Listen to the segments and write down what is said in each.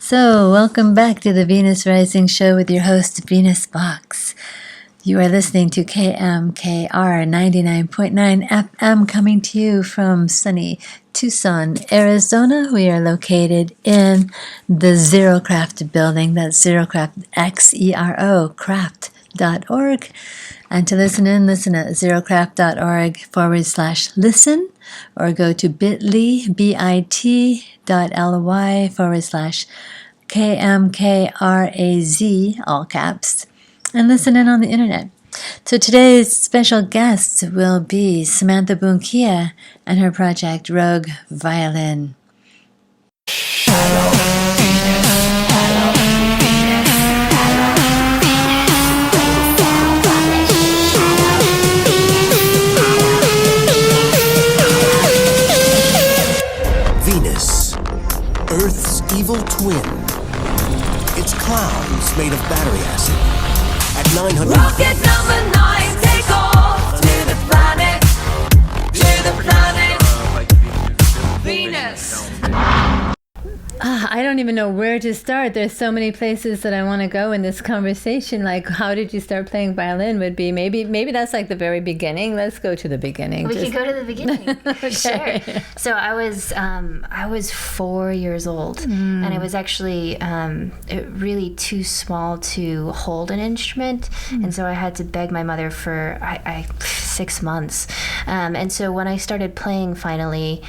So, welcome back to the Venus Rising Show with your host, Venus Box. You are listening to KMKR 99.9 FM, coming to you from sunny Tucson, Arizona. We are located in the Xerocraft building. That's Xerocraft, Xero, craft.org. And to listen at xerocraft.org/listen, or go to bit.ly, bit.ly/KMKRAZ, all caps, and listen in on the internet. So today's special guest will be Samantha Bounkeua and her project Rogue Violin. Venus, Earth's evil twin. Its clouds made of battery acid. At 900... Rocket number 9, take off to the planet Venus. I don't even know where to start. There's so many places that I want to go in this conversation. Like, how did you start playing violin would be maybe that's like the very beginning. Let's go to the beginning. We can go to the beginning. Okay. Sure. So I was 4 years old, and it was actually really too small to hold an instrument, and so I had to beg my mother for 6 months. And so when I started playing finally,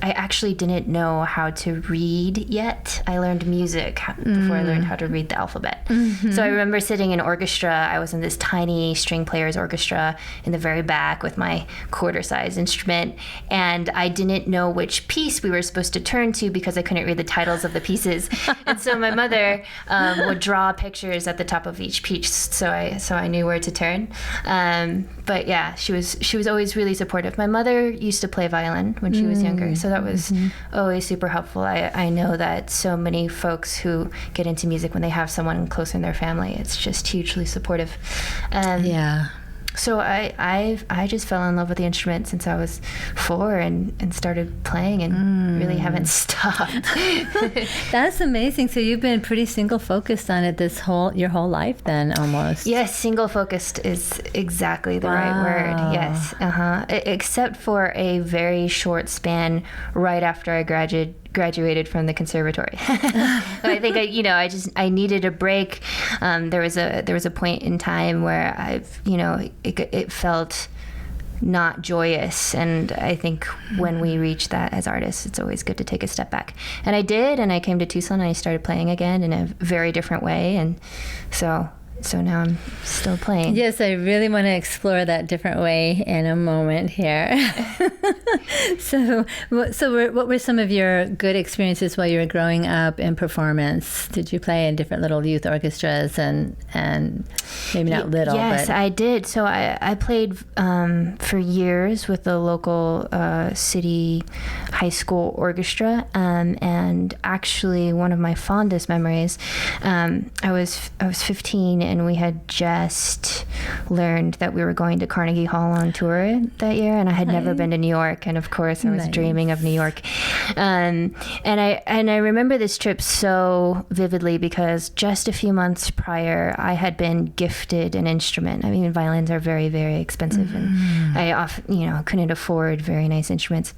I actually didn't know how to read yet. I learned music before I learned how to read the alphabet. Mm-hmm. So I remember sitting in orchestra. I was in this tiny string player's orchestra in the very back with my quarter-size instrument, and I didn't know which piece we were supposed to turn to because I couldn't read the titles of the pieces. And so my mother would draw pictures at the top of each piece, so I knew where to turn. But yeah, she was always really supportive. My mother used to play violin when she was younger, so that was always super helpful. I know that so many folks who get into music, when they have someone close in their family, it's just hugely supportive. Yeah. So I just fell in love with the instrument since I was 4 and started playing and really haven't stopped. That's amazing. So you've been pretty single focused on it your whole life then, almost. Yes, single focused is exactly the right word. Yes. Except for a very short span right after I graduated from the conservatory. I think I needed a break. There was a point in time where it felt not joyous, and I think when we reach that as artists, it's always good to take a step back. And I did, and I came to Tucson and I started playing again in a very different way, and so now I'm still playing. Yes, I really want to explore that different way in a moment here. So what were some of your good experiences while you were growing up in performance? Did you play in different little youth orchestras and maybe not little? Yes, but... I did. So I played for years with the local city high school orchestra, and actually one of my fondest memories, I was 15, and we had just learned that we were going to Carnegie Hall on tour that year, and I had never been to New York, and of course I was dreaming of New York. And I remember this trip so vividly because just a few months prior I had been gifted an instrument. I mean, violins are very, very expensive, and I often, couldn't afford very nice instruments.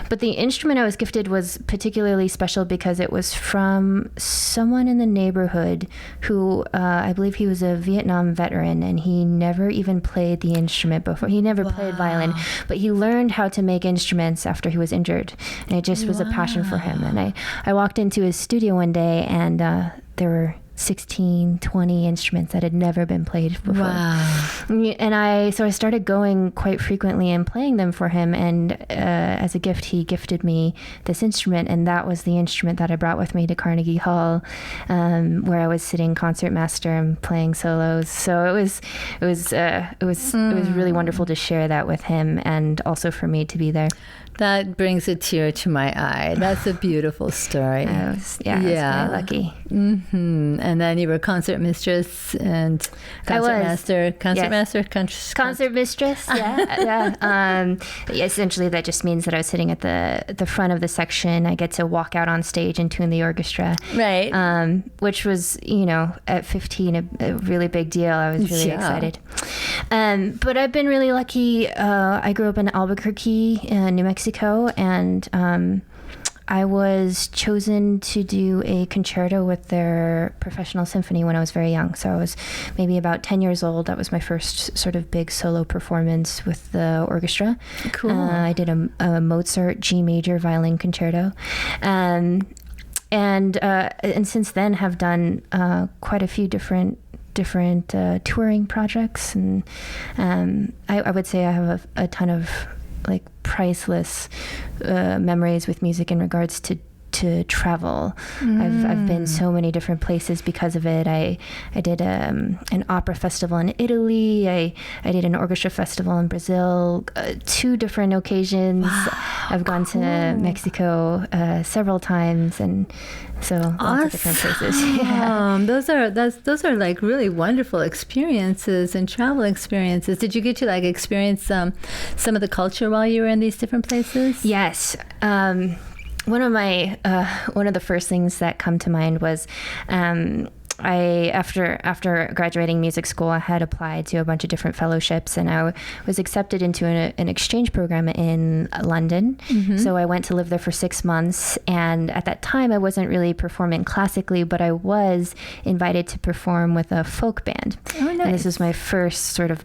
But the instrument I was gifted was particularly special because it was from someone in the neighborhood who I believe he was a Vietnam veteran, and he never even played the instrument before. He never played violin, but he learned how to make instruments after he was injured, and it just was a passion for him. And I walked into his studio one day, and there were 16, 20 instruments that had never been played before. Wow. And I started going quite frequently and playing them for him, and as a gift he gifted me this instrument, and that was the instrument that I brought with me to Carnegie Hall, where I was sitting concertmaster and playing solos. So it was really wonderful to share that with him, and also for me to be there. That brings a tear to my eye. That's a beautiful story. I was very lucky. Mm-hmm. and then you were concert mistress and concert master. Concert mistress. Yeah. Essentially, that just means that I was sitting at the front of the section. I get to walk out on stage and tune the orchestra. Right. Which was, at 15, a really big deal. I was really excited. But I've been really lucky. I grew up in Albuquerque, New Mexico, and I was chosen to do a concerto with their professional symphony when I was very young. So I was maybe about 10 years old. That was my first sort of big solo performance with the orchestra. Cool. I did a Mozart G major violin concerto. And since then have done quite a few different touring projects, and I would say I have a ton of like priceless memories with music in regards to travel. I've been so many different places because of it. I did an opera festival in Italy. I did an orchestra festival in Brazil, 2 different occasions. Wow, I've gone to Mexico several times, and so lots of different places. Yeah. Those are like really wonderful experiences and travel experiences. Did you get to like experience some of the culture while you were in these different places? Yes. One of the first things that come to mind was after graduating music school, I had applied to a bunch of different fellowships, and I was accepted into an exchange program in London. Mm-hmm. So I went to live there for 6 months, and at that time I wasn't really performing classically, but I was invited to perform with a folk band. Oh, nice. And this was my first sort of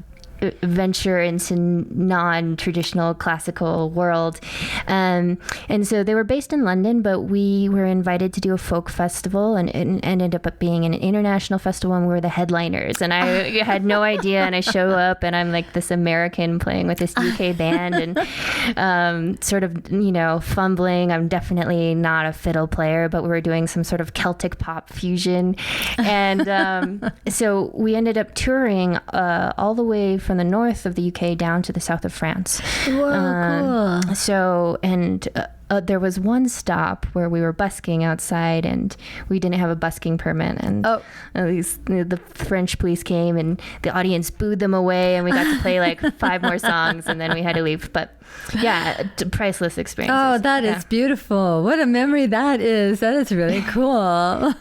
venture into non-traditional classical world, and so they were based in London, but we were invited to do a folk festival, and it ended up being an international festival, and we were the headliners, and I had no idea, and I show up and I'm like this American playing with this UK band, and sort of fumbling. I'm definitely not a fiddle player, but we were doing some sort of Celtic pop fusion, and so we ended up touring all the way from the north of the UK down to the south of France. Whoa, cool. So, and there was one stop where we were busking outside, and we didn't have a busking permit, and the French police came, and the audience booed them away, and we got to play like 5 more songs, and then we had to leave. But yeah, priceless experience. Oh, that is beautiful. What a memory that is. That is really cool.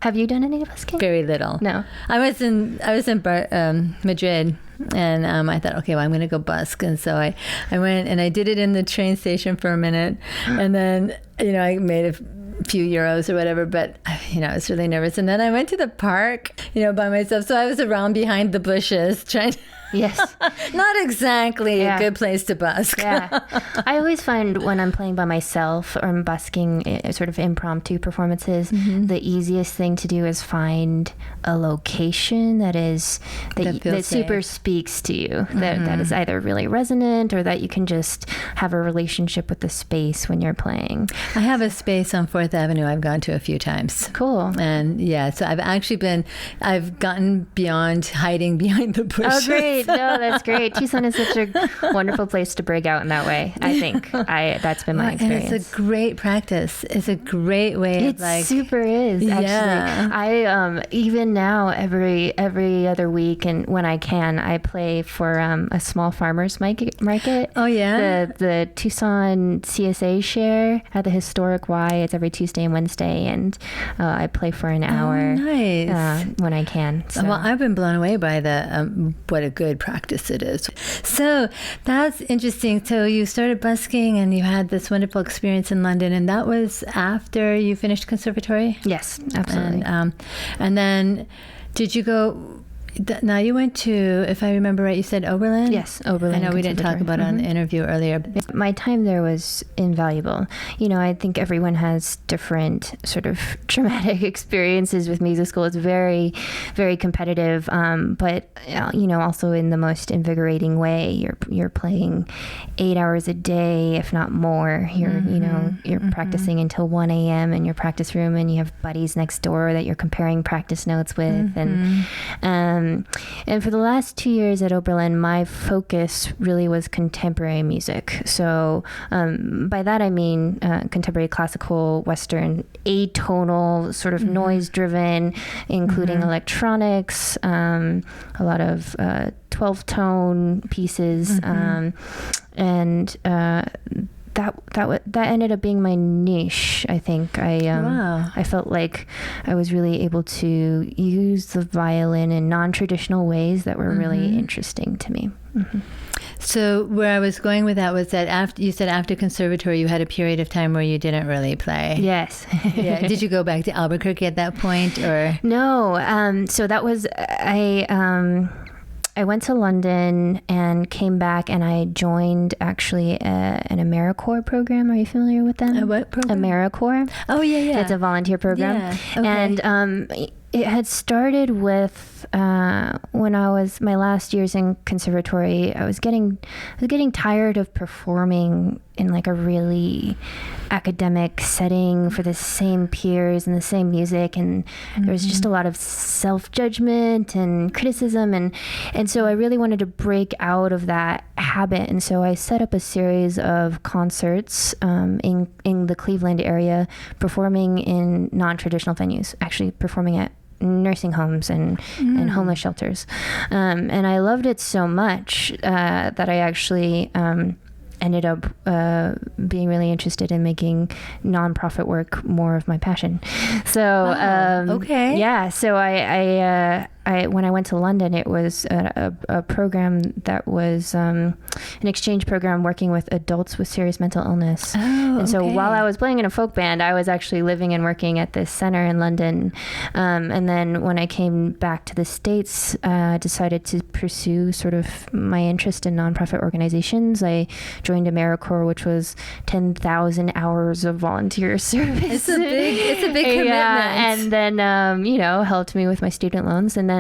Have you done any busking? Very little. No. I was in Madrid, and I thought, okay, well, I'm going to go busk. And so I went and I did it in the train station for a minute. And then, I made a few euros or whatever, but, I was really nervous. And then I went to the park, by myself. So I was around behind the bushes trying to... Yes. Not exactly a good place to busk. Yeah. I always find when I'm playing by myself or I'm busking sort of impromptu performances, the easiest thing to do is find a location that super speaks to you, that is either really resonant or that you can just have a relationship with the space when you're playing. I have a space on 4th Avenue I've gone to a few times. Cool. And so I've gotten beyond hiding behind the bushes. Oh, great. No, that's great. Tucson is such a wonderful place to break out in that way. I think that's been my experience. And it's a great practice. It's a great way. It super is. Actually, I even now every other week, and when I can, I play for a small farmers market. Oh yeah. The Tucson CSA share at the historic Y. It's every Tuesday and Wednesday, and I play for an hour. Oh, nice. When I can. So. Well, I've been blown away by what a good practice it is. So that's interesting. So you started busking and you had this wonderful experience in London, and that was after you finished conservatory? Yes, absolutely. And then did you go... Now you went to, if I remember right, you said Oberlin? Yes, Oberlin. I know we didn't talk about it on the interview earlier. My time there was invaluable. I think everyone has different sort of traumatic experiences with music school. It's very, very competitive, but also in the most invigorating way. You're playing 8 hours a day, if not more. You're practicing until 1 a.m. in your practice room, and you have buddies next door that you're comparing practice notes with, and And for the last 2 years at Oberlin, my focus really was contemporary music. So by that I mean contemporary classical, Western, atonal, sort of noise-driven, including electronics, a lot of 12-tone pieces, and that ended up being my niche. I think I felt like I was really able to use the violin in non-traditional ways that were really interesting to me. So where I was going with that was that after conservatory, you had a period of time where you didn't really play. Yes. Yeah. Did you go back to Albuquerque at that point, or? No. So that was I went to London and came back, and I joined actually an AmeriCorps program. Are you familiar with them? A what program? AmeriCorps. Oh, yeah. It's a volunteer program. Yeah. Okay. And it had started with when I was my last years in conservatory. I was getting tired of performing in like a really academic setting for the same peers and the same music, and there was just a lot of self-judgment and criticism, and so I really wanted to break out of that habit, and so I set up a series of concerts in the Cleveland area, performing in non-traditional venues, actually performing at nursing homes and homeless shelters, and I loved it so much that I actually ended up being really interested in making nonprofit work more of my passion. So okay. Yeah, so I when I went to London, it was a program that was an exchange program working with adults with serious mental illness. And so while I was playing in a folk band, I was actually living and working at this center in London. And then when I came back to the States, decided to pursue sort of my interest in nonprofit organizations. I joined AmeriCorps, which was 10,000 hours of volunteer service. It's a big commitment. Yeah, and then helped me with my student loans, and then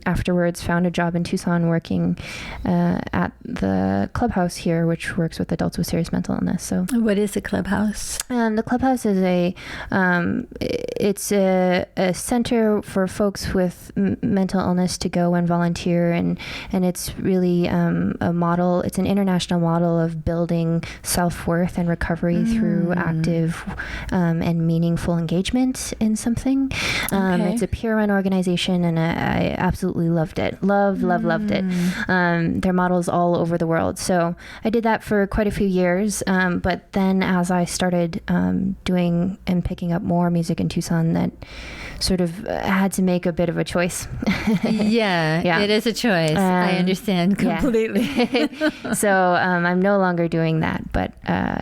afterwards found a job in Tucson working at the clubhouse here, which works with adults with serious mental illness. So what is the clubhouse? The clubhouse is it's a center for folks with mental illness to go and volunteer, and it's really a model. It's an international model of building self-worth and recovery through active and meaningful engagement in something. It's a peer-run organization, and I absolutely loved it. Loved it. There are models all over the world. So I did that for quite a few years. But then as I started doing and picking up more music in Tucson, that sort of had to make a bit of a choice. Yeah, it is a choice. I understand completely. Yeah. So I'm no longer doing that, but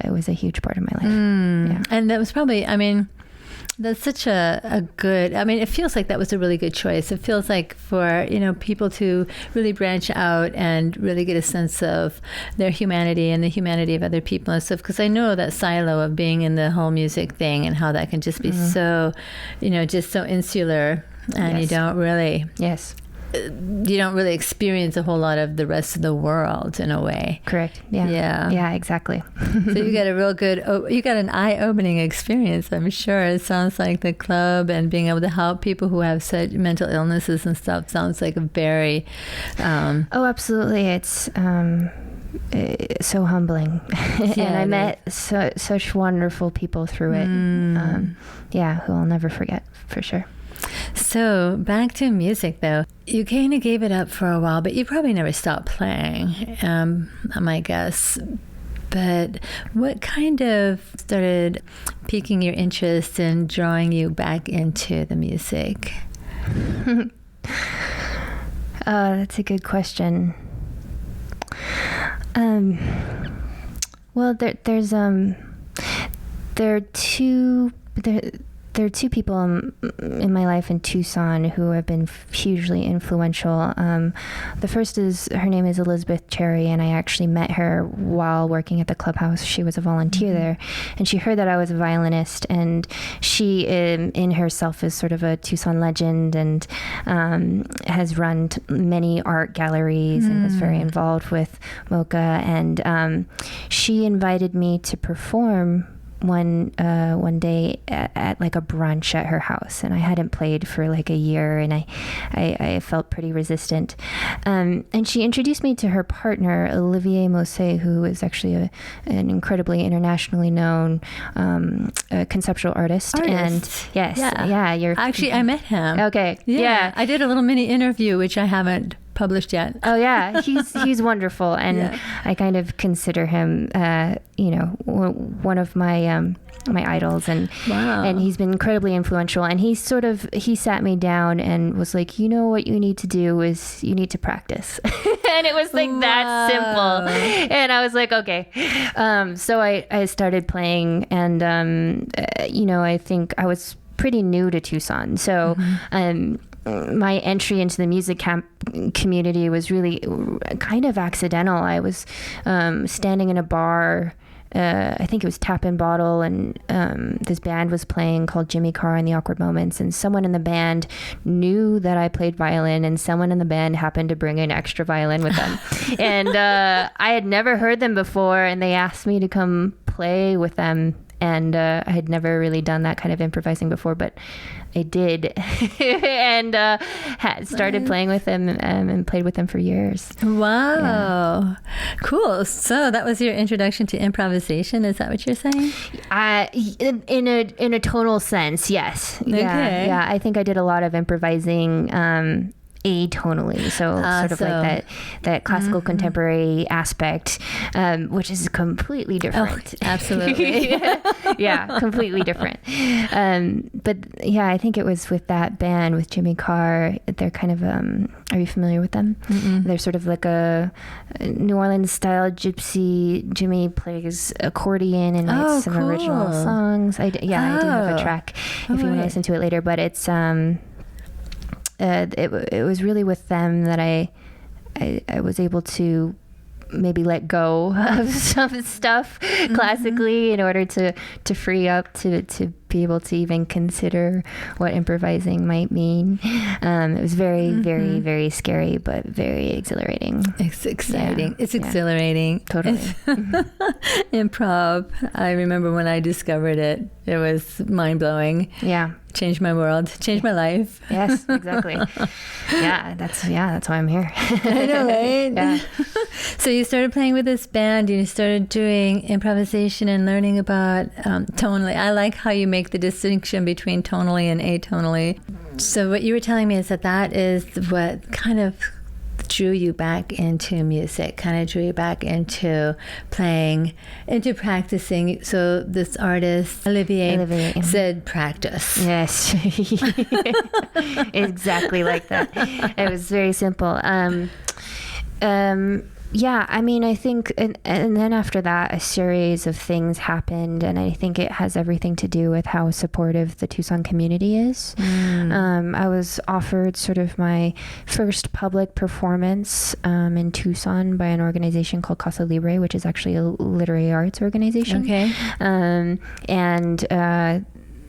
it was a huge part of my life. Yeah. And that was probably, that's such a good, it feels like that was a really good choice. It feels like for, people to really branch out and really get a sense of their humanity and the humanity of other people and stuff. Because I know that silo of being in the whole music thing and how that can just be so, just so insular, and you don't really... Yes. You don't really experience a whole lot of the rest of the world in a way. Correct. Yeah, exactly. So you got a real good, you got an eye-opening experience, I'm sure. It sounds like the club and being able to help people who have such mental illnesses and stuff sounds like a very... Oh, absolutely. It's so humbling. And I met such wonderful people through it. Who I'll never forget, for sure. So back to music, though. You kind of gave it up for a while, but you probably never stopped playing, my guess. But what kind of started piquing your interest and drawing you back into the music? That's a good question. Well, there are two people in my life in Tucson who have been hugely influential. The first is, her name is Elizabeth Cherry, and I actually met her while working at the clubhouse. She was a volunteer there, and she heard that I was a violinist, and she in herself is sort of a Tucson legend, and has run many art galleries and is very involved with MoCA, and she invited me to perform one day at like a brunch at her house, and I hadn't played for like a year, and I felt pretty resistant. And she introduced me to her partner, Olivier Mosse, who is actually an incredibly internationally known conceptual artist. And yes, you're actually, I met him. Okay, yeah. I did a little mini interview, which I haven't published yet. Oh yeah, he's wonderful, and I kind of consider him, one of my my idols, and he's been incredibly influential. And he sat me down and was like, you know what you need to do is you need to practice. And it was like that simple. And I was like, okay. So I started playing, and I think I was pretty new to Tucson, so my entry into the music community was really kind of accidental. I was standing in a bar, I think it was Tap and Bottle, and this band was playing called Jimmy Carr and the Awkward Moments, and someone in the band knew that I played violin, and someone in the band happened to bring an extra violin with them. And I had never heard them before, and they asked me to come play with them. And I had never really done that kind of improvising before, but I did. And started playing with them and played with them for years. Wow. Yeah. Cool. So that was your introduction to improvisation. Is that what you're saying? In a tonal sense, yes. Okay. Yeah. I think I did a lot of improvising atonally, so sort of like that classical contemporary aspect, which is completely different. Oh, absolutely. Yeah, completely different. But yeah, I think it was with that band with Jimmy Carr. They're kind of are you familiar with them? Mm-mm. They're sort of like a New Orleans style gypsy. Jimmy plays accordion and writes some original songs. I do have a track if you want to listen to it later, but it's it was really with them that I was able to maybe let go of some stuff classically in order to free up to be able to even consider what improvising might mean. It was very, very, very scary, but very exhilarating. It's exciting. Yeah. It's exhilarating. Totally. Improv. I remember when I discovered it, it was mind-blowing. Yeah. Changed my world, changed my life. Yes, exactly. That's why I'm here. I know, right? Yeah. So you started playing with this band, and you started doing improvisation and learning about tonally. I like how you make the distinction between tonally and atonally. So what you were telling me is that is what kind of drew you back into music, kind of drew you back into playing, into practicing. So this artist, Olivier said practice. Yes. Exactly like that. It was very simple. Yeah, I mean, I think, and then after that, a series of things happened, and I think it has everything to do with how supportive the Tucson community is. I was offered sort of my first public performance in Tucson by an organization called Casa Libre, which is actually a literary arts organization. Okay.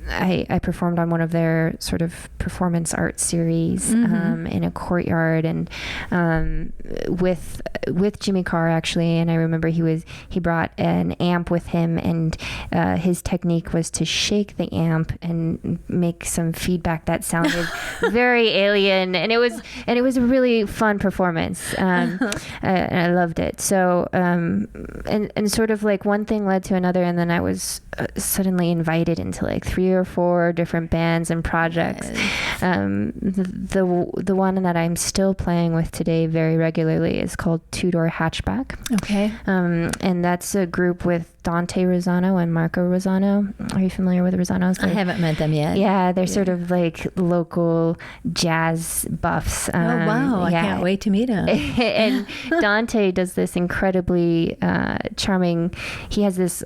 I performed on one of their sort of performance art series in a courtyard, and with Jimmy Carr actually. And I remember he brought an amp with him, and his technique was to shake the amp and make some feedback that sounded very alien, and it was a really fun performance. And I loved it. So and sort of like one thing led to another, and then I was suddenly invited into like 3 or 4 different bands and projects. The one that I'm still playing with today very regularly is called Two Door Hatchback. Okay. And that's a group with Dante Rosano and Marco Rosano. Are you familiar with Rosanos? I haven't met them yet. Yeah, they're sort of like local jazz buffs. Oh, wow. I can't wait to meet them. And Dante does this incredibly charming, he has this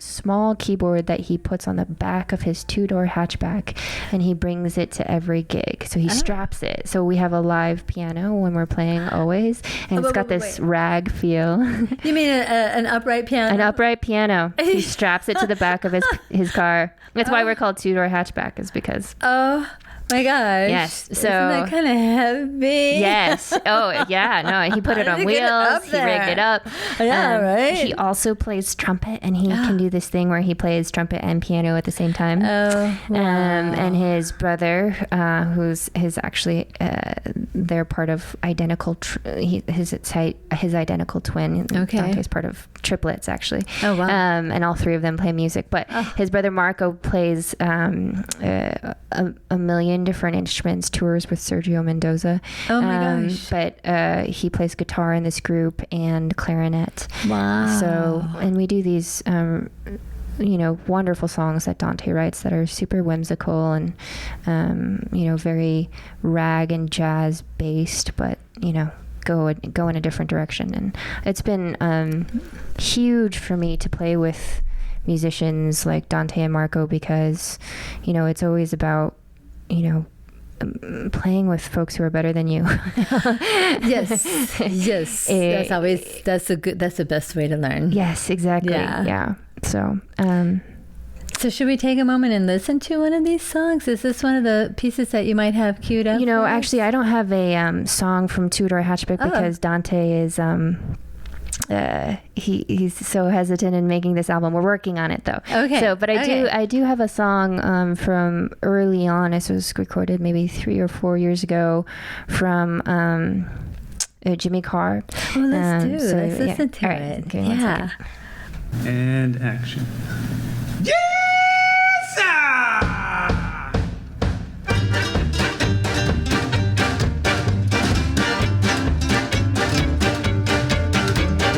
small keyboard that he puts on the back of his 2-door hatchback, and he brings it to every gig. So he straps it. So we have a live piano when we're playing always, and it's got this rag feel. You mean an upright piano? An upright piano. He straps it to the back of his car. That's why we're called 2-door hatchback, is because. Oh my gosh. Yes. So isn't that kind of heavy? Yes. Oh, yeah. No, he put it on wheels. He rigged it up. Yeah, right. He also plays trumpet, and he can do this thing where he plays trumpet and piano at the same time. Oh, wow. And his brother, who's actually, they're part of identical. His identical twin. Okay. Dante's part of triplets, actually. Oh, wow. And all three of them play music, but his brother Marco plays a million different instruments, tours with Sergio Mendoza. Oh my gosh. But he plays guitar in this group and clarinet. Wow. So, and we do these wonderful songs that Dante writes that are super whimsical and very rag and jazz based, but go in a different direction. And it's been huge for me to play with musicians like Dante and Marco, because it's always about playing with folks who are better than you. Yes. That's the best way to learn. Yes, exactly. Yeah. So should we take a moment and listen to one of these songs? Is this one of the pieces that you might have queued up? Actually, I don't have a song from Two-Door Hatchback because Dante is he's so hesitant in making this album. We're working on it though. Okay. So, but I do have a song from early on. This was recorded maybe 3 or 4 years ago from Jimmy Carr. Oh, let's let's listen to it. Okay, yeah. And action. Yes, sir!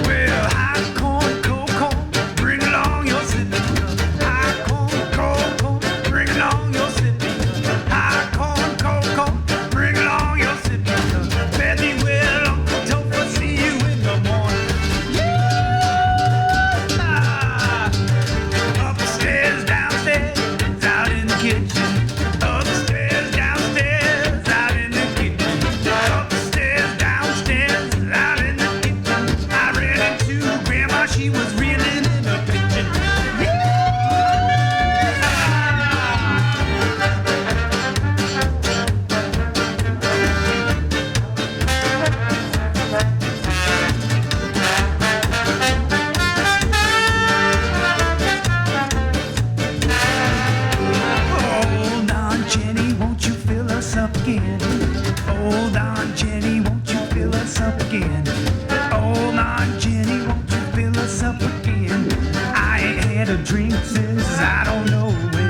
Well, hot corn, cold corn, bring along your sipping cup. Hot corn, cold corn, bring along your sipping cup. Hot corn, cold corn, bring along your sipping cup. Fare thee well, Uncle Topher, see you in the morning. Upstairs, downstairs, out in the kitchen. Upstairs, downstairs, out in the kitchen. Upstairs, downstairs, out in the kitchen. I ran into Grandma, she was reeling in a kitchen. Hold on, Jenny, won't you fill us up again? Hold on, Jenny, won't you fill us up again? Hold on, Jenny, won't you fill us up again? I ain't had a drink since I don't know when.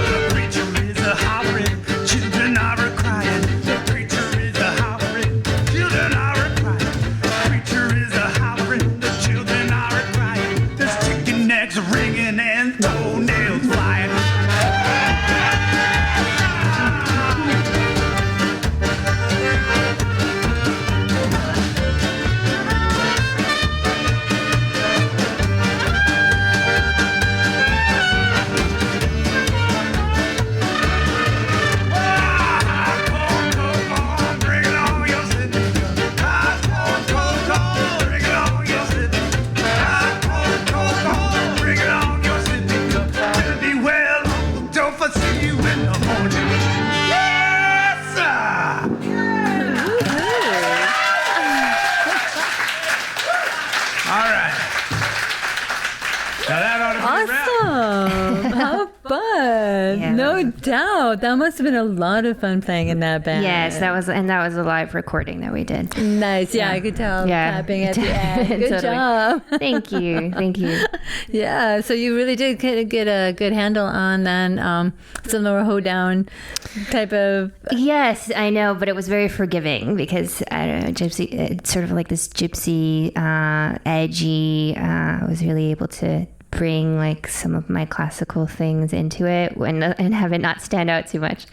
The preacher is a hollering, children are a crying. The preacher is a hollering, children are a crying. The preacher is a hollering, the children are a crying. There's chicken necks ringing and toenails flying. Hot corn, cold corn, bring along your sipping cup. Hot corn, cold corn, bring along your sipping cup. Hot corn, cold corn, bring along your sipping cup. Tell me well, Uncle Topher, see you in the morning. Yes, sir! All right. Now that ought to be a wrap. Awesome. How fun. Yeah. No doubt. That must have been a lot of fun playing in that band. Yes, that was a live recording that we did. Nice. Yeah, I could tell. Yeah. Clapping at the end. Good Totally. job. Thank you. Yeah, so you really did get a good handle on then some more hoedown type of. Yes, I know, but it was very forgiving because I don't know, gypsy, sort of like this gypsy, edgy. I was really able to bring like some of my classical things into it and have it not stand out too much.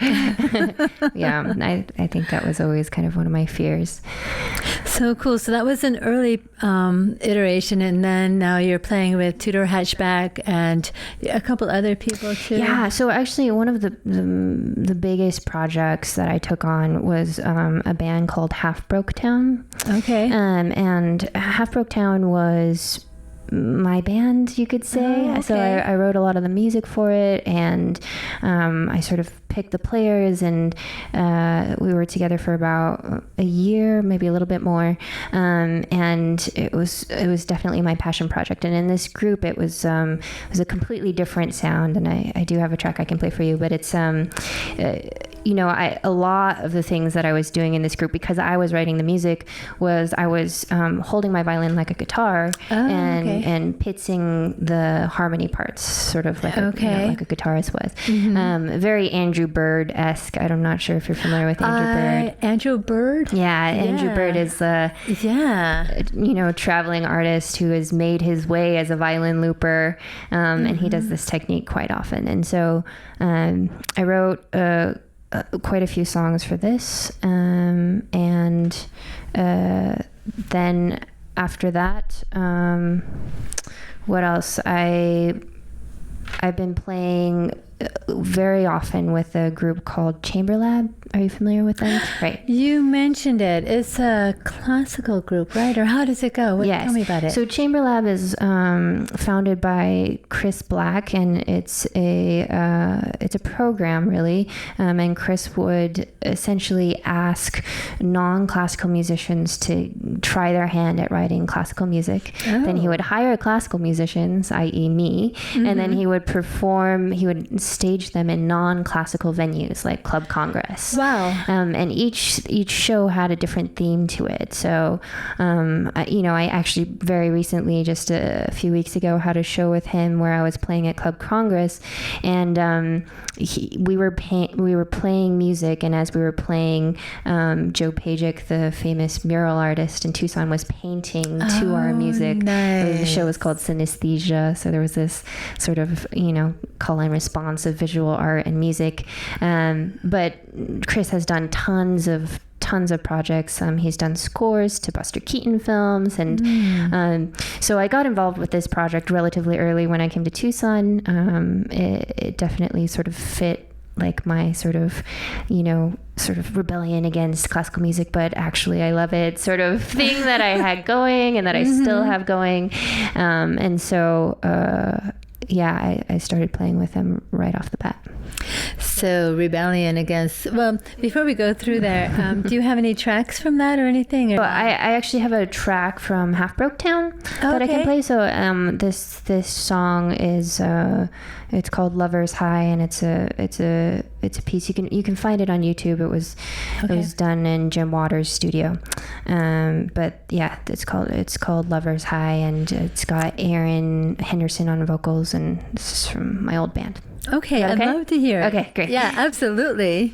Yeah, I think that was always kind of one of my fears. So cool. So that was an early iteration, and then now you're playing with Two-Door Hatchback and a couple other people too. Yeah. So actually, one of the biggest projects that I took on was a band called Half Broke Town. Okay. And Half Broke Town was my band, you could say. Okay. So I wrote a lot of the music for it, and I sort of picked the players, and we were together for about a year, maybe a little bit more, and it was definitely my passion project. And in this group, it was a completely different sound, and I do have a track I can play for you, but it's a lot of the things that I was doing in this group, because I was writing the music, was I was holding my violin like a guitar and pitching the harmony parts, sort of like like a guitarist was. Mm-hmm. Very Andrew Bird-esque. I'm not sure if you're familiar with Andrew Bird. Andrew Bird? Yeah, Andrew Bird is a traveling artist who has made his way as a violin looper, and he does this technique quite often. And so I wrote quite a few songs for this, and then after that, what else? I've been playing very often with a group called Chamber Lab. Are you familiar with them? Right. You mentioned it. It's a classical group, right? Or how does it go? Yes. Tell me about it. So Chamber Lab is founded by Chris Black, and it's a program, really. And Chris would essentially ask non-classical musicians to try their hand at writing classical music. Oh. Then he would hire classical musicians, i.e. me, and then he would perform. He would stage them in non-classical venues like Club Congress. Wow. And each show had a different theme to it. So, I actually very recently, just a few weeks ago, had a show with him where I was playing at Club Congress, and we were playing music, and as we were playing, Joe Pajic, the famous mural artist in Tucson, was painting to our music. Nice. The show was called Synesthesia, so there was this sort of call and response of visual art and music. But Chris has done tons of projects. He's done scores to Buster Keaton films, and so I got involved with this project relatively early when I came to Tucson. It definitely sort of fit like my sort of rebellion against classical music, but actually I love it sort of thing that I had going and that I still have going. And so I started playing with them right off the bat. So rebellion against, well, before we go through there, do you have any tracks from that or anything? Or? Well, I actually have a track from Half Broke Town that I can play. So this song is it's called Lover's High, and it's a piece. You can find it on YouTube. It was done in Jim Waters' studio. But yeah, it's called Lover's High, and it's got Aaron Henderson on vocals, and this is from my old band. Okay, I'd love to hear it. Okay, great. Yeah, absolutely.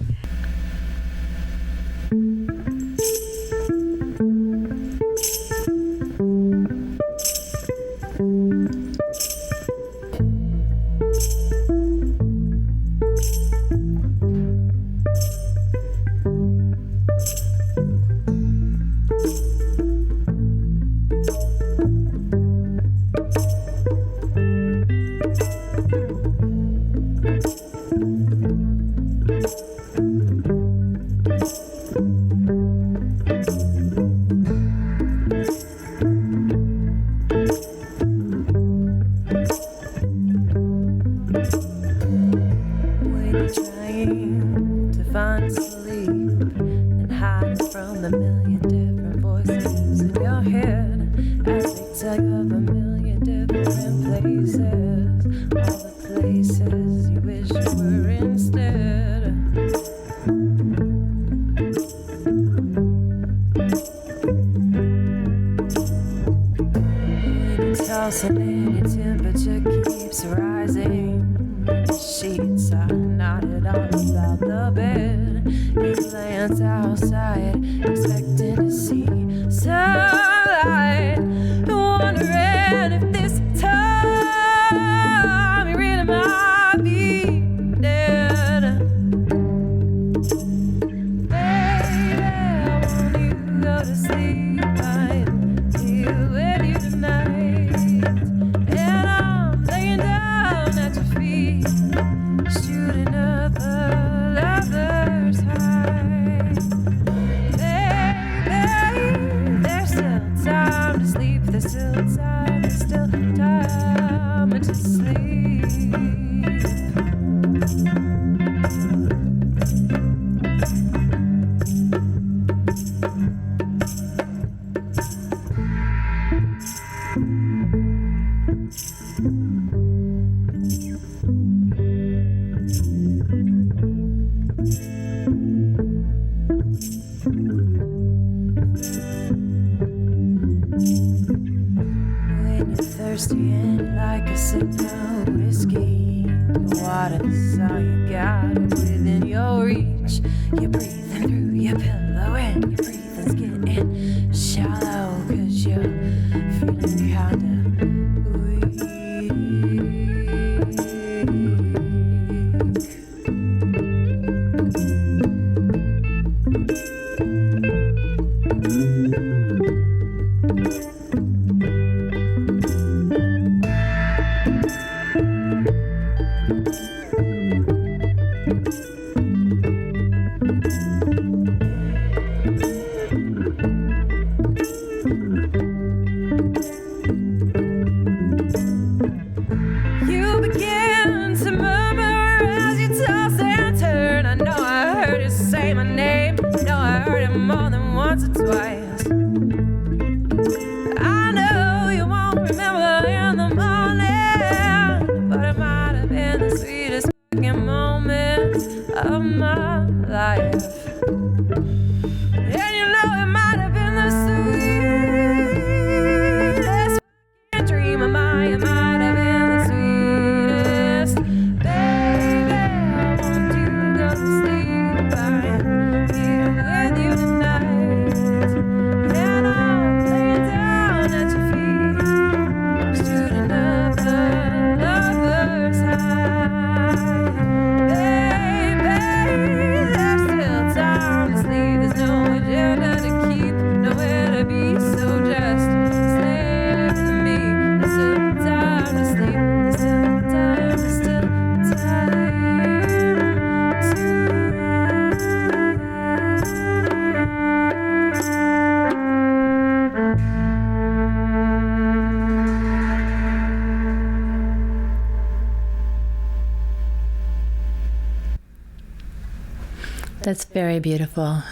Sunlight, wondering if this time you might be dead. Baby, I want you to go to sleep. I'm here with you tonight, and I'm laying down at your feet, shooting up a lover's high. Baby, there's still time to sleep. There's still time. There's still time to sleep. When you're thirsty and like a sip of whiskey, water's all you got within your reach. You're breathing through your pillow and your breathing's getting shallow, 'cause you're feeling kinda weak. You begin to murmur as you toss and turn. I know I heard you say my name. I know I heard it more than once or twice. I know you won't remember in the morning, but it might have been the sweetest fucking moment of my life. And you know it might have been the sweetest fucking dream of mine. It might have been the sweetest. Baby, I want you to go to sleep. I'm here with you tonight, and I'm laying down at your feet, shooting up a lover's high. Baby, there's still time to sleep. There's no agenda to keep, nowhere to be, so just slip to me. There's still time to sleep. There's still time. There's still time That's very beautiful.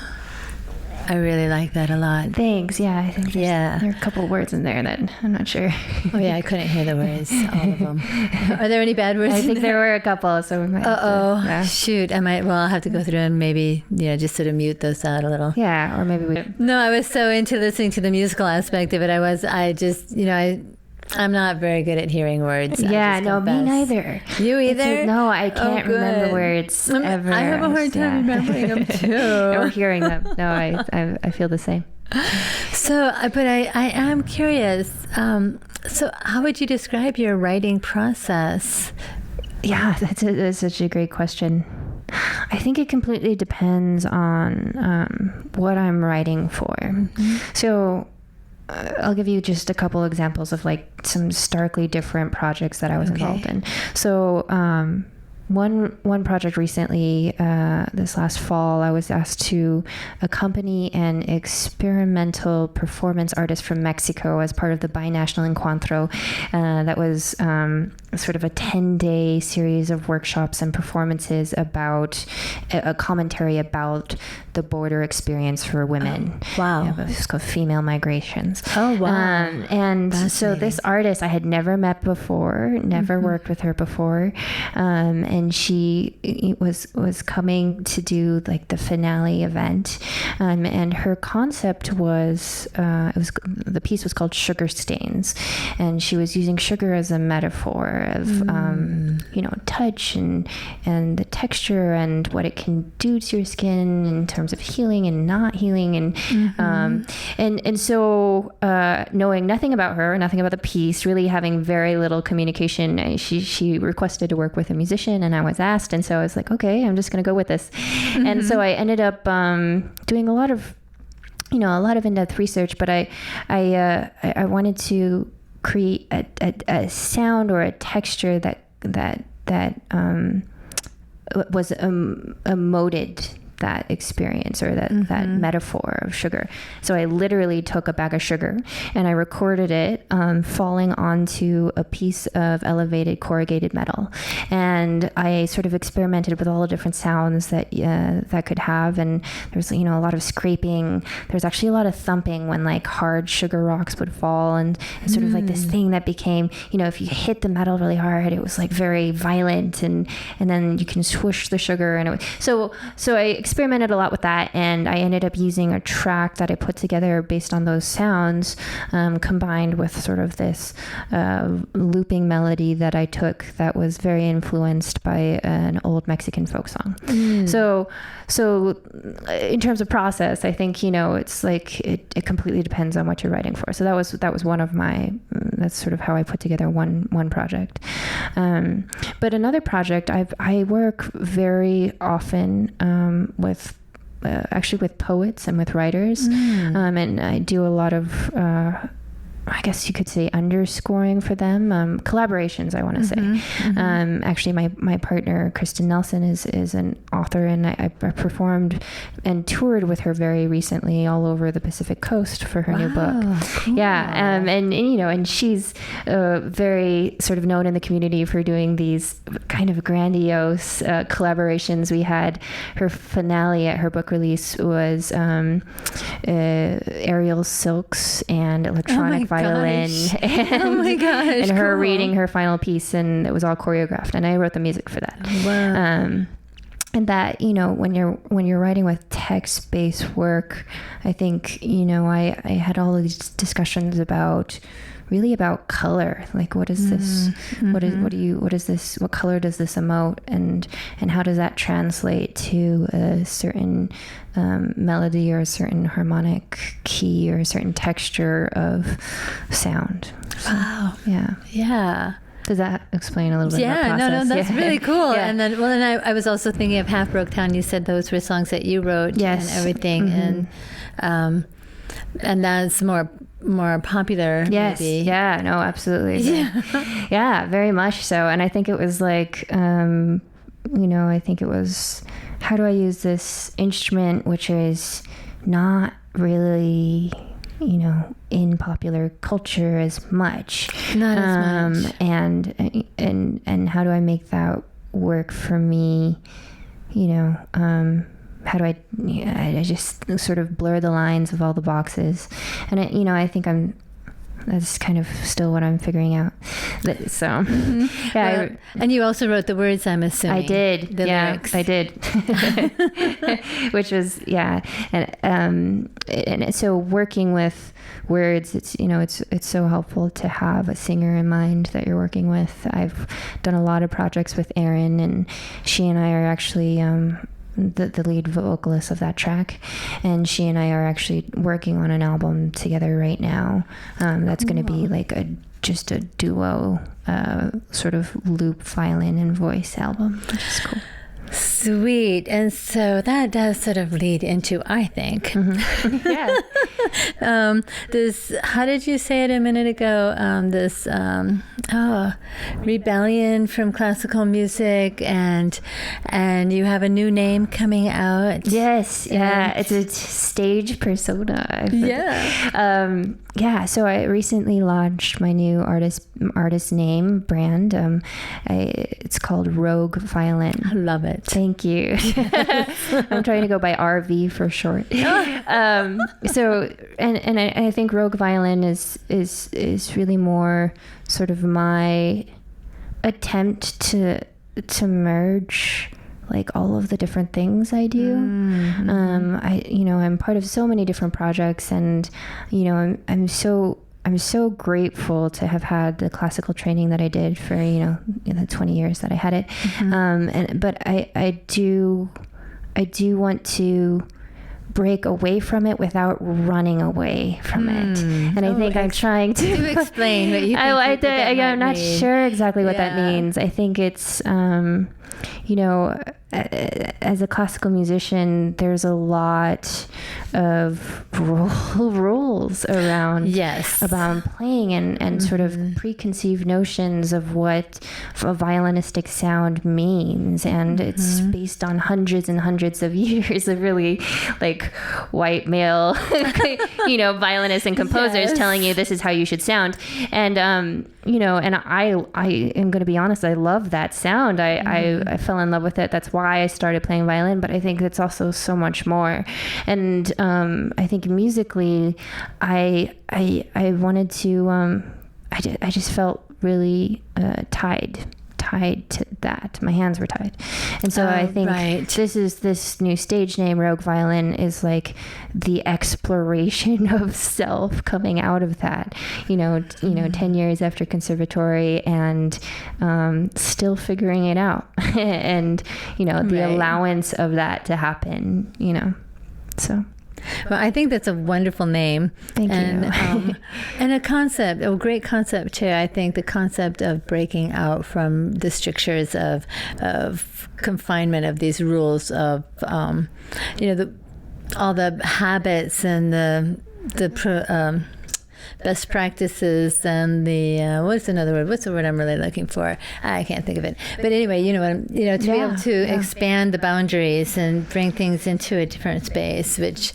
I really like that a lot. Thanks. Yeah, I think Yeah. there are a couple words in there that I'm not sure. Oh yeah, I couldn't hear the words, all of them. Are there any bad words? I in think there? there were a couple, so we might have to- Uh-oh. yeah. Shoot, I might, well, I'll have to go through and maybe, just sort of mute those out a little. Yeah, or maybe we. No, I was so into listening to the musical aspect of it. I'm not very good at hearing words. Yeah, I just no, me confess. neither. You either? No, I can't remember good. words ever. I have a hard time Yeah. remembering them too. Or hearing them. No, I feel the same. So, but I am curious. So, how would you describe your writing process? Yeah, that's such a great question. I think it completely depends on what I'm writing for. Mm-hmm. So I'll give you just a couple examples of like some starkly different projects that I was involved in. So one project recently, this last fall, I was asked to accompany an experimental performance artist from Mexico as part of the Binational Encuentro. That was sort of a 10-day series of workshops and performances about a commentary about the border experience for women. Oh, wow. Yeah, it's called Female Migrations. Oh, wow. And so this artist I had never met before, never worked with her before. And and she was coming to do like the finale event, and her concept was the piece was called Sugar Stains, and she was using sugar as a metaphor of touch and the texture and what it can do to your skin in terms of healing and not healing, and so knowing nothing about her, nothing about the piece, really having very little communication, she requested to work with a musician, and I was asked, and so I was like, okay, I'm just gonna go with this. And so I ended up doing a lot of in-depth research, but I wanted to create a sound or a texture that was emoted that experience or that metaphor of sugar. So I literally took a bag of sugar and I recorded it falling onto a piece of elevated corrugated metal, and I sort of experimented with all the different sounds that that could have, and there's a lot of scraping. There's actually a lot of thumping when like hard sugar rocks would fall, and sort of like this thing that became, if you hit the metal really hard, it was like very violent, and then you can swoosh the sugar, and so I experimented a lot with that, and I ended up using a track that I put together based on those sounds, combined with sort of this looping melody that I took that was very influenced by an old Mexican folk song. So in terms of process, I think it's like it completely depends on what you're writing for. So that was one of my that's sort of how I put together one project. But another project, I work very often with poets and with writers, and I do a lot of I guess you could say underscoring for them, collaborations, I want to say. Actually, my partner, Kristen Nelson, is an author, and I performed and toured with her very recently all over the Pacific Coast for her new book. Cool. Yeah, and she's very sort of known in the community for doing these kind of grandiose collaborations. We had her finale at her book release was aerial silks and electronic violin. And, oh my gosh! And her cool. reading her final piece, and it was all choreographed, and I wrote the music for that. Wow. And that, when you're writing with text-based work, I think, I had all of these discussions about color. Like, what is this? What is this? What color does this emote? And how does that translate to a certain melody or a certain harmonic key or a certain texture of sound? So, wow. Yeah. Yeah. Does that explain a little bit? Yeah, no, that's really cool. Yeah. And then, I was also thinking of Half Broke Town. You said those were songs that you wrote, yes, and everything, and that's more popular. Yes. Maybe. Yeah. No. Absolutely. Yeah. Yeah. Very much so. And I think it was like, I think it was, how do I use this instrument, which is not really, in popular culture as much. Not as much. And how do I make that work for me? How do I just sort of blur the lines of all the boxes, and I think that's kind of still what I'm figuring out. So, yeah. Well, and you also wrote the words, I'm assuming. I did. The lyrics. I did. Which was, and so working with words, it's so helpful to have a singer in mind that you're working with. I've done a lot of projects with Erin, and she and I are actually the lead vocalist of that track, and she and I are actually working on an album together right now. That's going to be like just a duo sort of loop violin and voice album, which is cool. Sweet. And so that does sort of lead into, I think, this, how did you say it a minute ago? This rebellion from classical music, and you have a new name coming out. Yes. Yeah. It's a stage persona. So I recently launched my new artist name brand. It's called Rogue Violin. I love it. Thank you. I'm trying to go by RV for short. So, and I think Rogue Violin is really more sort of my attempt to to merge like all of the different things I do. I'm part of so many different projects, and I'm so grateful to have had the classical training that I did for the 20 years that I had it. But I do want to break away from it without running away from it. And I think I'm trying to explain what you think. I'm not sure exactly what that means. I think it's, as a classical musician, there's a lot of rules around about playing and sort of preconceived notions of what a violinistic sound means, and it's based on hundreds and hundreds of years of really like white male violinists and composers telling you this is how you should sound. And and I am going to be honest, I love that sound. I fell in love with it. That's why I started playing violin, but I think it's also so much more. And I think musically, I wanted to, I just felt really tied to that. My hands were tied. And so I think this new stage name, Rogue Violin, is like the exploration of self coming out of that, 10 years after conservatory, and still figuring it out and, the allowance of that to happen, so. Well, I think that's a wonderful name. Thank you. And a great concept too. I think the concept of breaking out from the strictures of confinement of these rules of, all the habits and the best practices and the what's another word? What's the word I'm really looking for? I can't think of it. But anyway, to be able to expand the boundaries and bring things into a different space, which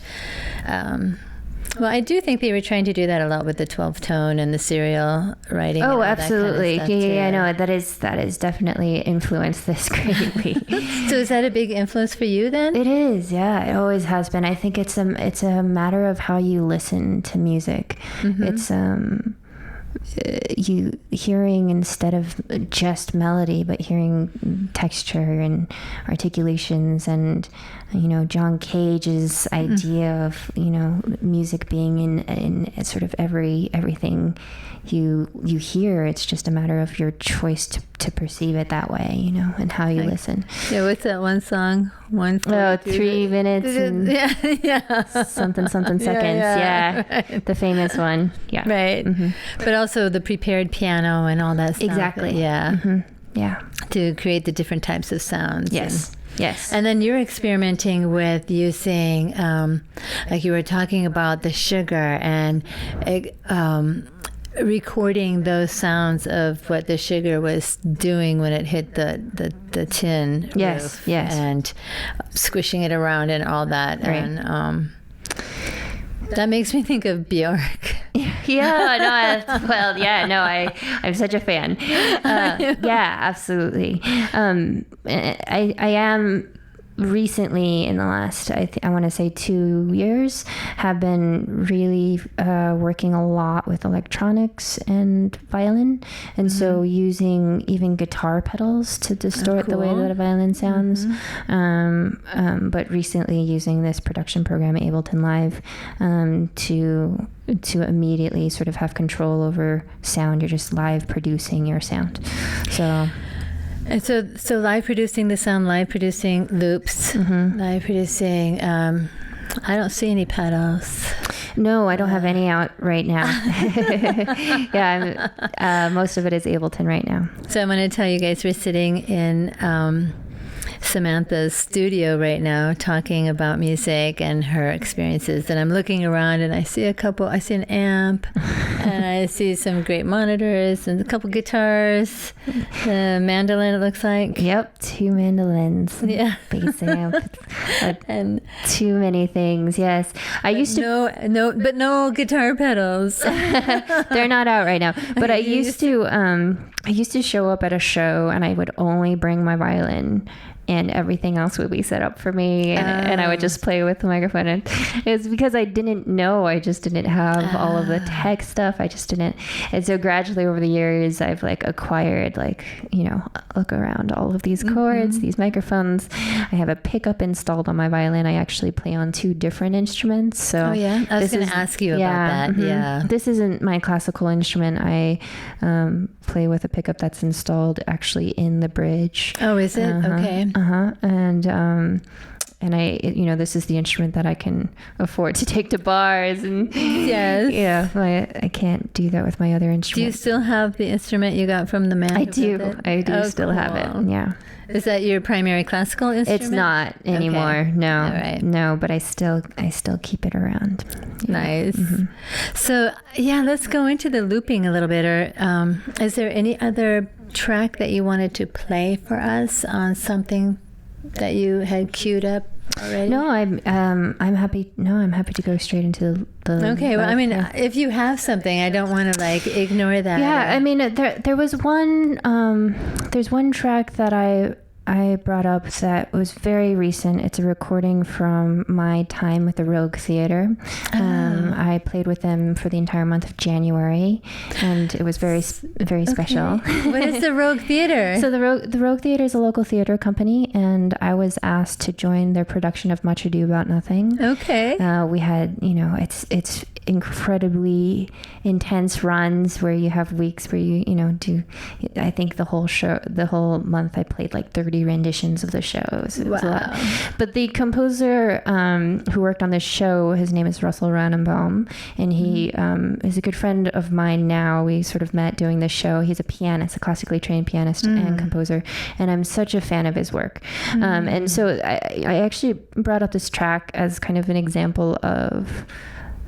I do think they were trying to do that a lot with the 12 tone and the serial writing. Oh, absolutely. I know that is definitely influenced this greatly. So is that a big influence for you then? It is, yeah. It always has been. I think it's a matter of how you listen to music. It's you hearing, instead of just melody, but hearing texture and articulations, and John Cage's idea of music being in sort of everything you hear. It's just a matter of your choice to perceive it that way, and how you listen. Yeah, what's that one song? 3 minutes and something seconds. Right. The famous one. Yeah. Right. But also the prepared piano and all that stuff. Exactly. Yeah. Yeah. To create the different types of sounds. Yes. And then you're experimenting with using, like you were talking about the sugar and recording those sounds of what the sugar was doing when it hit the tin roof. And squishing it around and all that. Right. And that makes me think of Bjork. I'm such a fan. Absolutely. I am recently, in the last, I want to say 2 years, have been really working a lot with electronics and violin, and so using even guitar pedals to distort the way that a violin sounds. But recently using this production program, Ableton Live, to immediately sort of have control over sound. You're just live producing your sound. And so live producing the sound, live producing loops, live producing, I don't see any pedals. No, I don't have any out right now. Most of it is Ableton right now. So I'm going to tell you guys, we're sitting in Samantha's studio right now talking about music and her experiences, and I'm looking around and I see an amp and I see some great monitors and a couple guitars, the mandolin, it looks like. Yep, 2 mandolins. Yeah. Bass amp. And Too many things. Yes, I used to. no guitar pedals. They're not out right now. But I used to. I used to show up at a show, and I would only bring my violin, and everything else would be set up for me, and I would just play with the microphone. And it was because I didn't know. I just didn't have all of the tech stuff. I just didn't. And so gradually over the years, I've like acquired, like, you know, look around all of these chords, these microphones. I have a pickup installed on my violin. I actually play on 2 different instruments. So I was going to ask you about that. Yeah. This isn't my classical instrument. I play with a pickup that's installed actually in the bridge. Oh, is it? Okay. And I, you know, this is the instrument that I can afford to take to bars, and Yes. yeah, I can't do that with my other Do you instrument. still have the instrument you got from the man? I who do. built it? I do Oh, still have cool. it. Yeah. Is that your primary classical instrument? It's not anymore. Okay. No. All right. No, but I still keep it around. Nice. So yeah, let's go into the looping a little bit. Or is there any other track that you wanted to play for us on something that you had queued up already? No, I'm happy. No, I'm happy to go straight into the. Okay. Well, I mean, yeah. if you have something, I don't want to like ignore that. Yeah, I mean, there was one. There's one track that I brought up that was very recent. It's a recording from my time with the Rogue Theater. I played with them for the entire month of January, and it was very special. What is the Rogue Theater? So the Rogue Theater is a local theater company, and I was asked to join their production of Much Ado About Nothing. Okay. We had, you know, it's incredibly intense runs where you have weeks where you know, do, I think the whole month I played like 30 renditions of the shows. It was a lot. But the composer who worked on this show, his name is Russell Rannenbaum, and he is a good friend of mine now. We sort of met doing this show. He's a pianist, a classically trained pianist and composer, and I'm such a fan of his work. And so I actually brought up this track as kind of an example of,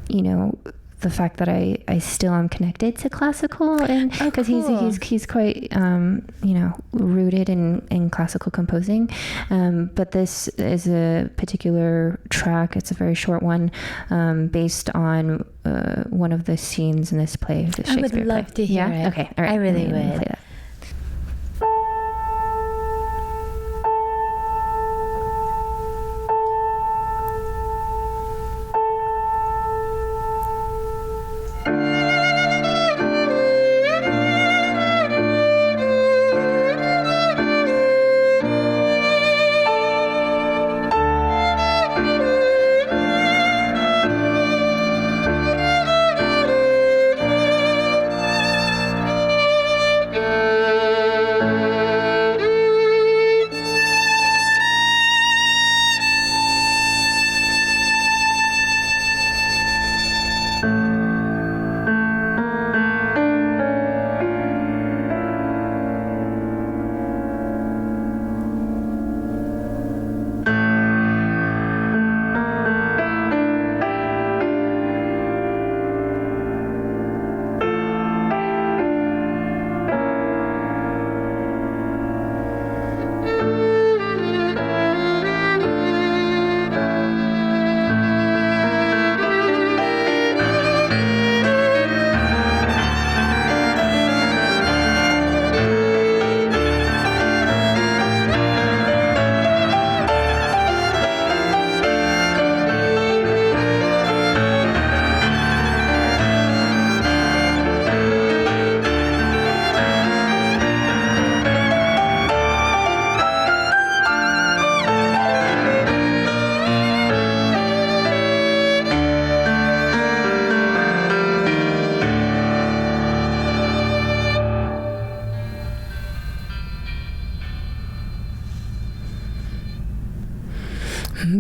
you know, the fact that I still am connected to classical, and because he's quite you know, rooted in classical composing, but this is a particular track. It's a very short one, based on one of the scenes in this play, the Shakespeare I would love play. to hear Yeah? it. Okay, all right. I really Let me would. play that.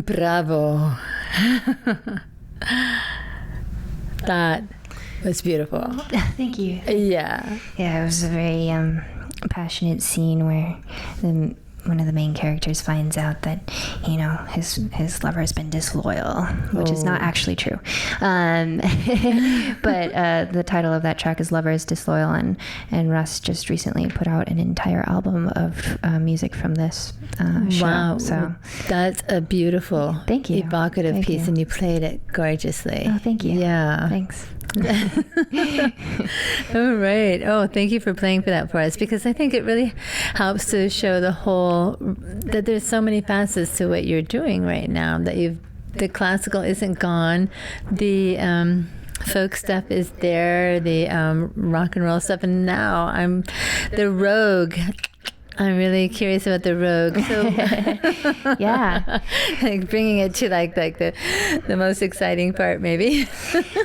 Bravo. That was beautiful. Thank you. Yeah. Yeah, it was a very passionate scene where one of the main characters finds out that, you know, his lover has been disloyal, which is not actually true. But the title of that track is Lover is Disloyal, and Russ just recently put out an entire album of music from this show. Wow. So That's a beautiful, Thank you. evocative Thank piece, you. and you played it gorgeously. Oh, thank you. Yeah. Thanks. All right. Oh, thank you for playing for that for us, because I think it really helps to show that there's so many facets to what you're doing right now, that the classical isn't gone, the folk stuff is there, the rock and roll stuff, and now I'm the rogue. I'm really curious about the rogue. So Yeah. like bringing it to like the most exciting part, maybe.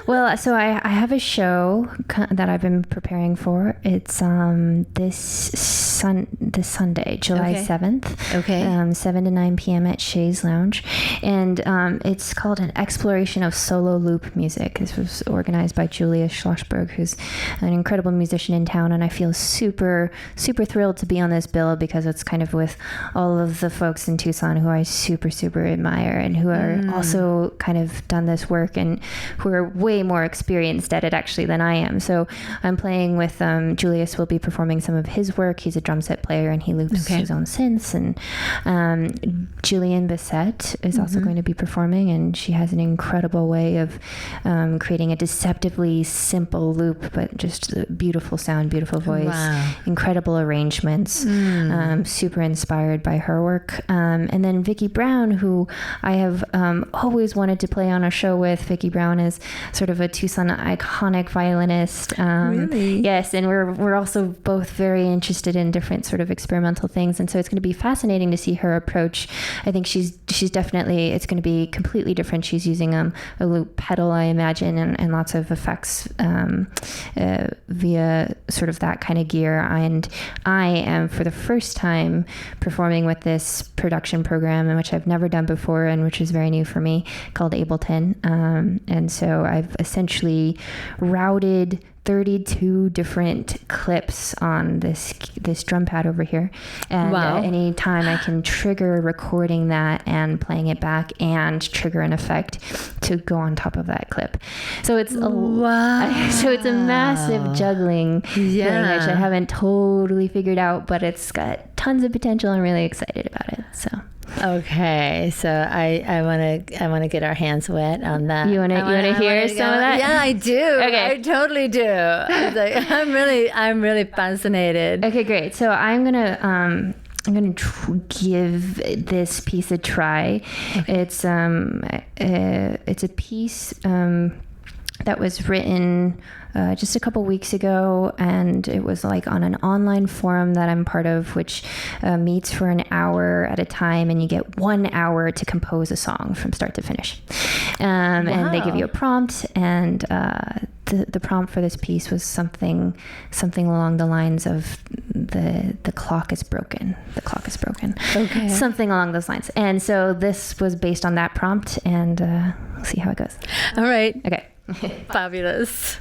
Well, so I have a show that I've been preparing for. It's this Sunday, July 7th. Okay. 7 to 9 p.m. at Shay's Lounge. And it's called An Exploration of Solo Loop Music. This was organized by Julia Schlossberg, who's an incredible musician in town. And I feel super, super thrilled to be on this bill, because it's kind of with all of the folks in Tucson who I super, super admire, and who are also kind of done this work, and who are way more experienced at it actually than I am. So I'm playing with Julius will be performing some of his work. He's a drum set player, and he loops his own synths. And Jillian Bissett is also going to be performing, and she has an incredible way of creating a deceptively simple loop, but just a beautiful sound, beautiful voice, incredible arrangements. Super inspired by her work. And then Vicki Brown, who I have always wanted to play on a show with. Vicki Brown is sort of a Tucson iconic violinist. Really? Yes, and we're also both very interested in different sort of experimental things, and so it's going to be fascinating to see her approach. I think she's definitely, it's going to be completely different. She's using a loop pedal, I imagine, and lots of effects via sort of that kind of gear. And I am, for the first time, performing with this production program, in which I've never done before, and which is very new for me, called Ableton. And so I've essentially routed 32 different clips on this drum pad over here, and any time I can trigger recording that and playing it back, and trigger an effect to go on top of that clip. So it's so it's a massive juggling thing, which I haven't totally figured out, but it's got tons of potential. I'm really excited about it. So. Okay, so I want to get our hands wet on that. You want to hear some of that? Yeah, I do. Okay. I totally do. I'm really fascinated. Okay, great. So I'm gonna give this piece a try. Okay. It's a piece that was written just a couple weeks ago, and it was like on an online forum that I'm part of, which meets for an hour at a time, and you get 1 hour to compose a song from start to finish. And they give you a prompt, and the prompt for this piece was something along the lines of the clock is broken. The clock is broken. Okay. Something along those lines. And so this was based on that prompt, and we'll see how it goes. All right. Okay. Fabulous.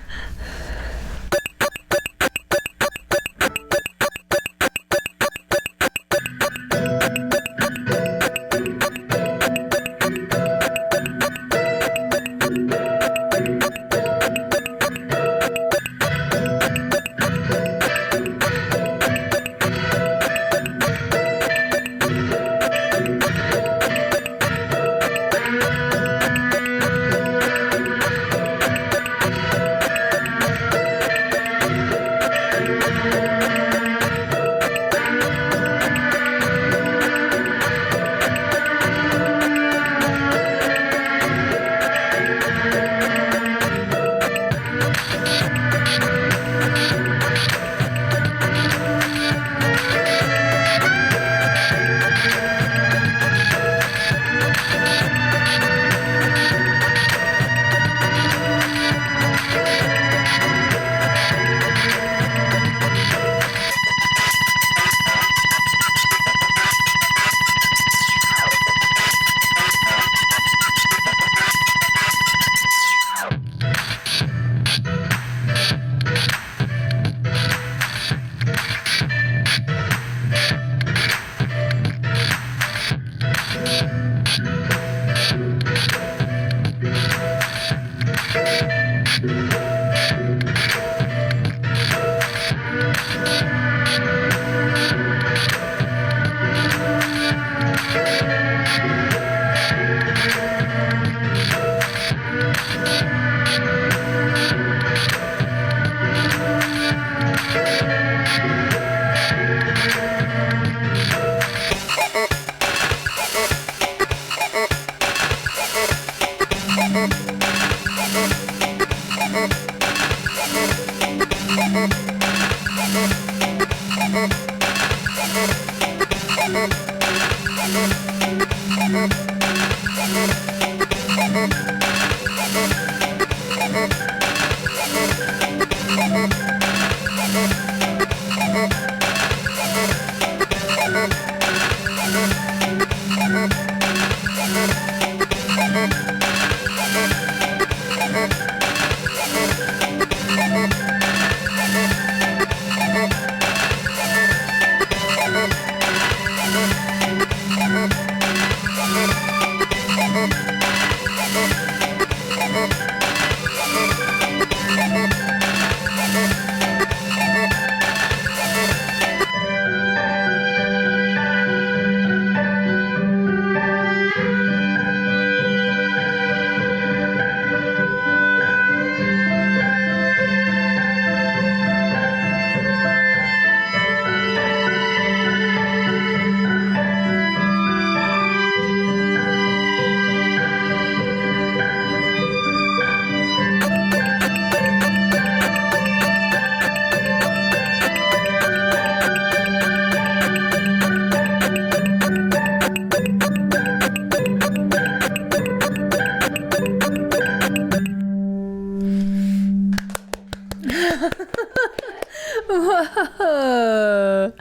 Whoa.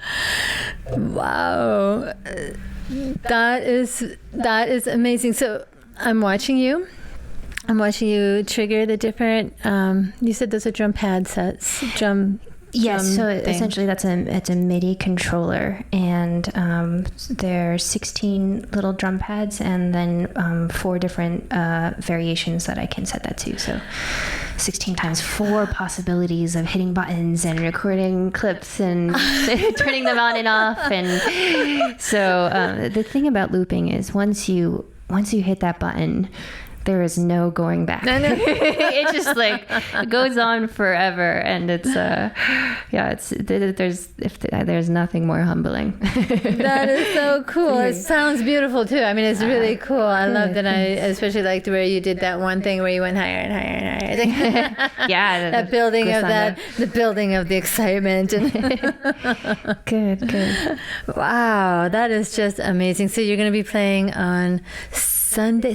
Wow. That is amazing. So I'm watching you trigger the different, you said those are drum pad sets, Yes, so thing. essentially it's a MIDI controller, and there's 16 little drum pads, and then 4 different variations that I can set that to. So 16 times 4 possibilities of hitting buttons and recording clips and turning them on and off. And so the thing about looping is once you hit that button, there is no going back. It just like goes on forever, and it's there's nothing more humbling. That is so cool. It sounds beautiful too. I mean, it's really cool. I love that. I especially liked where you did that one thing where you went higher and higher and higher. Yeah, that building of that, the building of the excitement. Good. Wow, that is just amazing. So you're going to be playing on Sunday.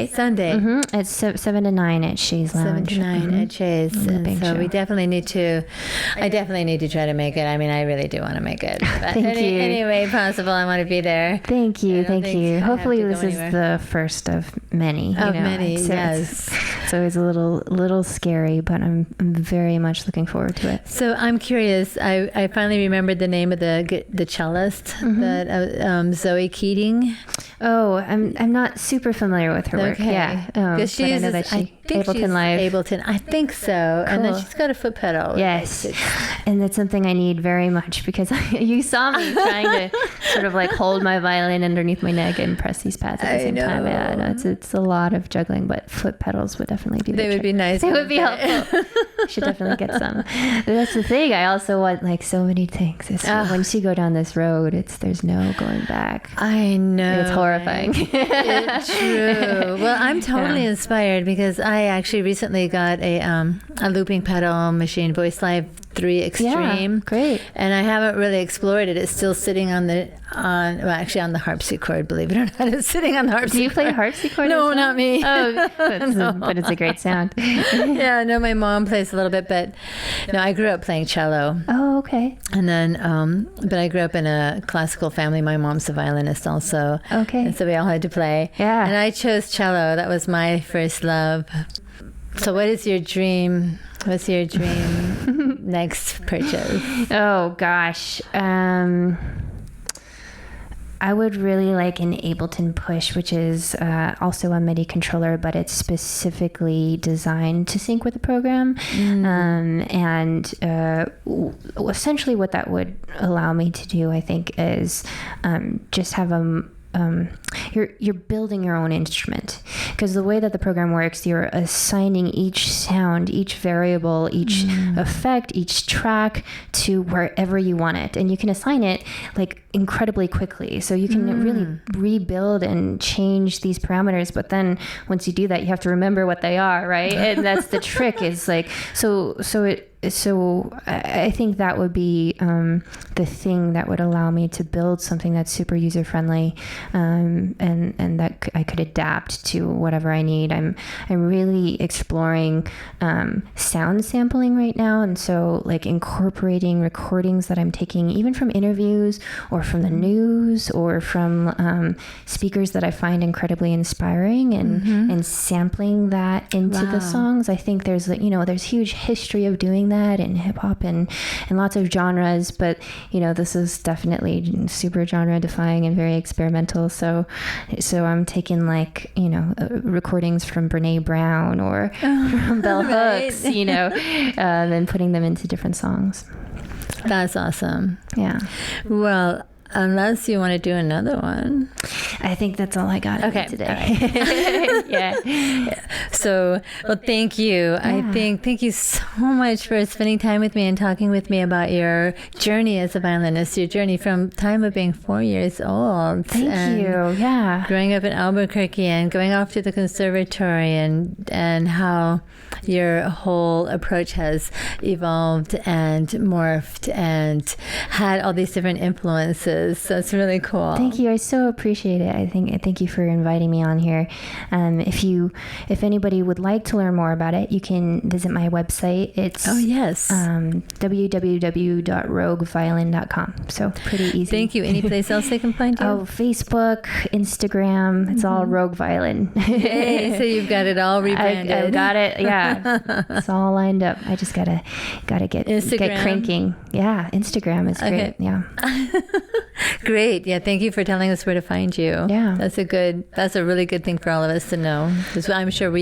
Mm-hmm. It's 7 to 9 at Shay's Lounge. 7 to 9 at Shay's. And so we definitely need to. I definitely need to try to make it. I mean, I really do want to make it. But Thank you. Any way possible, I want to be there. Thank you. I Hopefully, have to this go is the first of many. Yes. It's always a little scary, but I'm very much looking forward to it. So I'm curious. I finally remembered the name of the cellist, that Zoe Keating. Oh, I'm not super familiar with her work. Okay. Yeah, because she uses, Ableton Live. Ableton, I think so. And then she's got a foot pedal. Yes, and that's something I need very much, because you saw me trying to sort of like hold my violin underneath my neck and press these pads at the same time. Yeah, no, it's a lot of juggling, but foot pedals would definitely be. They would be nice. They would be helpful. Should definitely get some. But that's the thing. I also want like so many things. Once you go down this road, there's no going back. I know. It's horrifying. It's true. Well, I'm totally inspired, because I actually recently got a looping pedal machine, Voice Live 3 Extreme. Yeah, great. And I haven't really explored it. It's still sitting on the harpsichord, believe it or not. It's sitting on the harpsichord. Do you play harpsichord? No, not me. Oh, but it's a great sound. Yeah, no, my mom plays a little bit, but no, I grew up playing cello. Oh, okay. And then, but I grew up in a classical family. My mom's a violinist also. Okay. And so we all had to play. Yeah. And I chose cello. That was my first love. So what is your dream? What's your dream next purchase? Oh, gosh. I would really like an Ableton Push, which is also a MIDI controller, but it's specifically designed to sync with the program. Essentially what that would allow me to do, I think, is just have you're building your own instrument, because the way that the program works, you're assigning each sound, each variable, each effect, each track to wherever you want it, and you can assign it like incredibly quickly, so you can really rebuild and change these parameters. But then once you do that, you have to remember what they are, right? And that's the trick, is like so so I think that would be the thing that would allow me to build something that's super user friendly, and that I could adapt to whatever I need. I'm really exploring sound sampling right now, and so like incorporating recordings that I'm taking even from interviews or from the news or from speakers that I find incredibly inspiring, and sampling that into the songs. I think there's there's huge history of doing that in hip hop and lots of genres, but this is definitely super genre defying and very experimental. So I'm taking recordings from Brene Brown or from Bell Hooks, and then putting them into different songs. That's awesome. Yeah. Well, unless you want to do another one. I think that's all I got today. Right. Yeah. So, well, thank you. Yeah. Thank you so much for spending time with me and talking with me about your journey as a violinist, your journey from time of being 4 years old. Thank you. Yeah. Growing up in Albuquerque and going off to the conservatory and how your whole approach has evolved and morphed and had all these different influences. So it's really cool. Thank you. I so appreciate it. Thank you for inviting me on here. If anybody would like to learn more about it, you can visit my website. It's www.rogueviolin.com. So pretty easy. Thank you. Any place else they can find you? Oh, Facebook, Instagram. It's all Rogue Violin. Hey, so you've got it all rebranded. I've got it. Yeah, it's all lined up. I just gotta get cranking. Yeah, Instagram is great. Yeah. Great. Yeah. Thank you for telling us where to find you. Yeah. That's a really good thing for all of us to know. Because I'm sure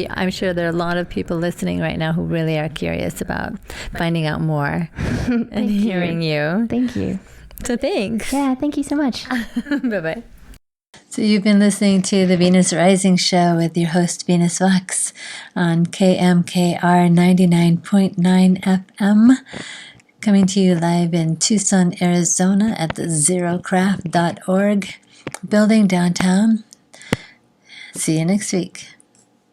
there are a lot of people listening right now who really are curious about finding out more and hearing you. Thank you. So thanks. Yeah. Thank you so much. Bye-bye. So you've been listening to the Venus Rising Show with your host, Venus Vox, on KMKR 99.9 FM. Coming to you live in Tucson, Arizona at the Xerocraft.org building downtown. See you next week.